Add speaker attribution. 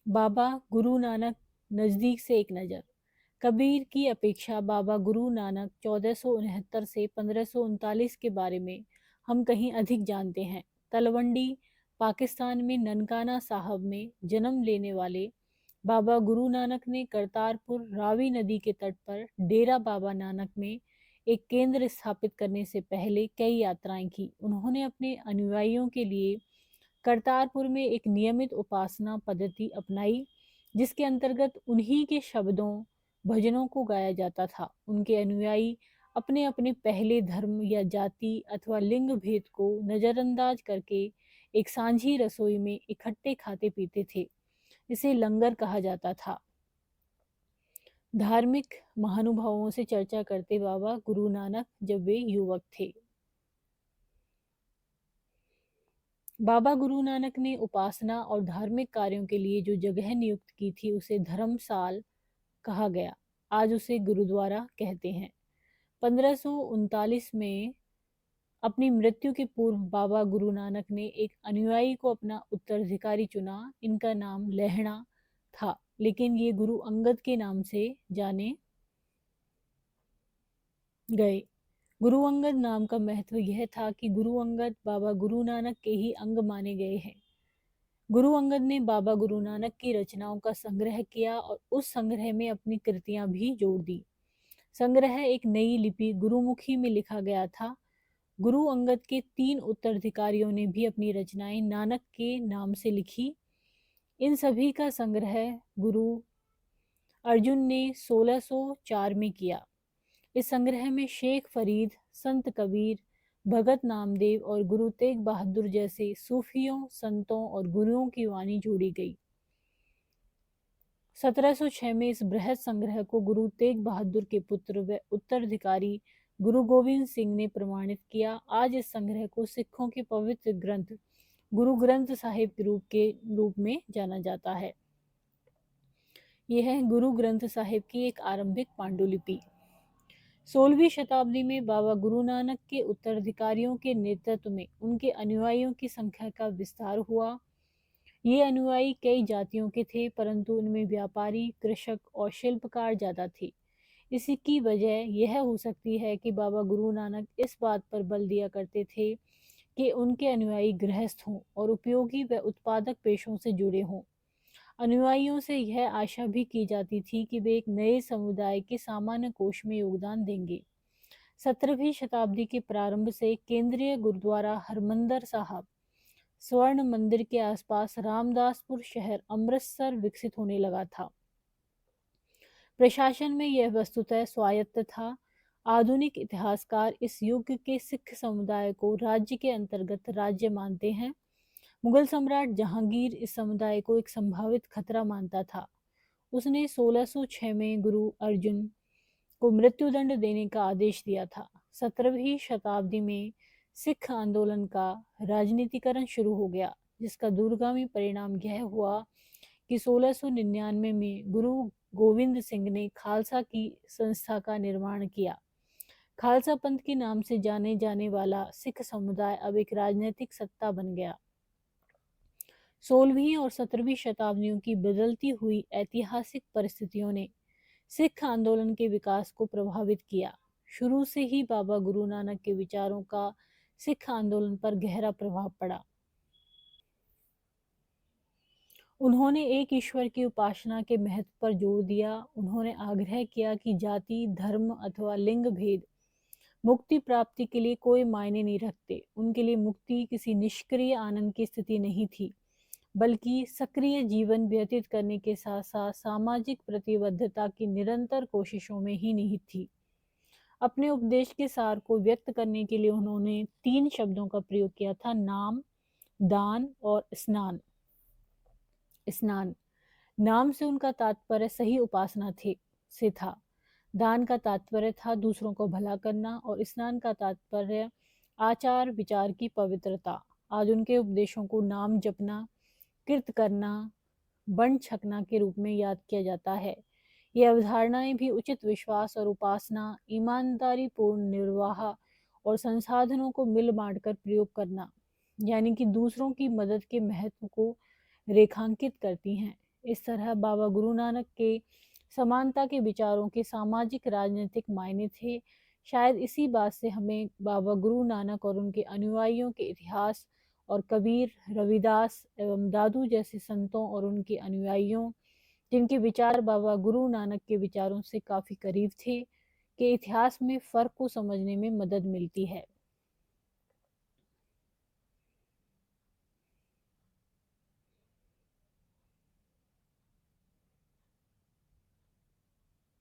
Speaker 1: बाबा गुरु नानक नज़दीक से एक नज़र। कबीर की अपेक्षा बाबा गुरु नानक 1469 से 1539 के बारे में हम कहीं अधिक जानते हैं। तलवंडी पाकिस्तान में ननकाना साहब में जन्म लेने वाले बाबा गुरु नानक ने करतारपुर रावी नदी के तट पर डेरा बाबा नानक में एक केंद्र स्थापित करने से पहले कई यात्राएं की। उन्होंने अपने अनुयायियों के लिए करतारपुर में एक नियमित उपासना पद्धति अपनाई, जिसके अंतर्गत उन्हीं के शब्दों भजनों को गाया जाता था। उनके अनुयायी अपने अपने पहले धर्म या जाति अथवा लिंग भेद को नजरअंदाज करके एक सांझी रसोई में इकट्ठे खाते पीते थे। इसे लंगर कहा जाता था। धार्मिक महानुभावों से चर्चा करते बाबा गुरु नानक जब वे युवक थे। बाबा गुरु नानक ने उपासना और धार्मिक कार्यों के लिए जो जगह नियुक्त की थी उसे धर्मसाल कहा गया। आज उसे गुरुद्वारा कहते हैं। 1539 में अपनी मृत्यु के पूर्व बाबा गुरु नानक ने एक अनुयायी को अपना उत्तराधिकारी चुना। इनका नाम लहणा था, लेकिन ये गुरु अंगद के नाम से जाने गए। गुरु अंगद नाम का महत्व यह था कि गुरु अंगद बाबा गुरु नानक के ही अंग माने गए हैं। गुरु अंगद ने बाबा गुरु नानक की रचनाओं का संग्रह किया और उस संग्रह में अपनी कृतियां भी जोड़ दी। संग्रह एक नई लिपि गुरुमुखी में लिखा गया था। गुरु अंगद के 3 उत्तराधिकारियों ने भी अपनी रचनाएं नानक के नाम से लिखी। इन सभी का संग्रह गुरु अर्जुन ने 1604 में किया। इस संग्रह में शेख फरीद, संत कबीर, भगत नामदेव और गुरु तेग बहादुर जैसे सूफियों, संतों और गुरुओं की वाणी जोड़ी गई। 1706 में इस बृहद संग्रह को गुरु तेग बहादुर के पुत्र व उत्तराधिकारी गुरु गोविंद सिंह ने प्रमाणित किया। आज इस संग्रह को सिखों के पवित्र ग्रंथ गुरु ग्रंथ साहिब के रूप में जाना जाता है। यह है गुरु ग्रंथ साहिब की एक आरंभिक पांडुलिपि। 16वीं शताब्दी में बाबा गुरु नानक के उत्तराधिकारियों के नेतृत्व में उनके अनुयायियों की संख्या का विस्तार हुआ। ये अनुयायी कई जातियों के थे, परंतु उनमें व्यापारी, कृषक और शिल्पकार ज्यादा थे। इसकी वजह यह हो सकती है कि बाबा गुरु नानक इस बात पर बल दिया करते थे कि उनके अनुयायी गृहस्थ हों और उपयोगी व उत्पादक पेशों से जुड़े हों। अनुयायियों से यह आशा भी की जाती थी कि वे एक नए समुदाय के सामान्य कोष में योगदान देंगे। 17वीं शताब्दी के प्रारंभ से केंद्रीय गुरुद्वारा हरमंदर साहब स्वर्ण मंदिर के आसपास रामदासपुर शहर अमृतसर विकसित होने लगा था। प्रशासन में यह वस्तुतः स्वायत्त था। आधुनिक इतिहासकार इस युग के सिख समुदाय को राज्य के अंतर्गत राज्य मानते हैं। मुगल सम्राट जहांगीर इस समुदाय को एक संभावित खतरा मानता था। उसने 1606 में गुरु अर्जुन को मृत्युदंड देने का आदेश दिया था। 17वीं शताब्दी में सिख आंदोलन का राजनीतिकरण शुरू हो गया, जिसका दूरगामी परिणाम यह हुआ कि 1699 में गुरु गोविंद सिंह ने खालसा की संस्था का निर्माण किया। खालसा पंथ के नाम से जाने जाने वाला सिख समुदाय अब एक राजनीतिक सत्ता बन गया। 16वीं और 17वीं शताब्दियों की बदलती हुई ऐतिहासिक परिस्थितियों ने सिख आंदोलन के विकास को प्रभावित किया। शुरू से ही बाबा गुरु नानक के विचारों का सिख आंदोलन पर गहरा प्रभाव पड़ा। उन्होंने एक ईश्वर की उपासना के महत्व पर जोर दिया। उन्होंने आग्रह किया कि जाति, धर्म अथवा लिंग भेद मुक्ति प्राप्ति के लिए कोई मायने नहीं रखते। उनके लिए मुक्ति किसी निष्क्रिय आनंद की स्थिति नहीं थी, बल्कि सक्रिय जीवन व्यतीत करने के साथ साथ सामाजिक प्रतिबद्धता की निरंतर कोशिशों में ही निहित थी। अपने उपदेश के सार को व्यक्त करने के लिए उन्होंने 3 शब्दों का प्रयोग किया था: नाम, दान और स्नान। स्नान नाम से उनका तात्पर्य सही उपासना से था। दान का तात्पर्य था दूसरों को भला करना और स्नान का तात्पर्य आचार विचार की पवित्रता। आज उनके उपदेशों को नाम जपना, कृत करना, बंड छकना के रूप में याद किया जाता है। ये अवधारणाएं भी उचित विश्वास और उपासना, ईमानदारी पूर्ण निर्वाह और संसाधनों को मिल बांट कर प्रयोग करना, यानी कि दूसरों की मदद के महत्व को रेखांकित करती हैं। इस तरह बाबा गुरु नानक के समानता के विचारों के सामाजिक राजनीतिक मायने थे। शायद इसी बात से हमें बाबा गुरु नानक और उनके अनुयायियों के इतिहास और कबीर, रविदास एवं दादू जैसे संतों और उनके अनुयायियों, जिनके विचार बाबा गुरु नानक के विचारों से काफी करीब थे, के इतिहास में फर्क को समझने में मदद मिलती है।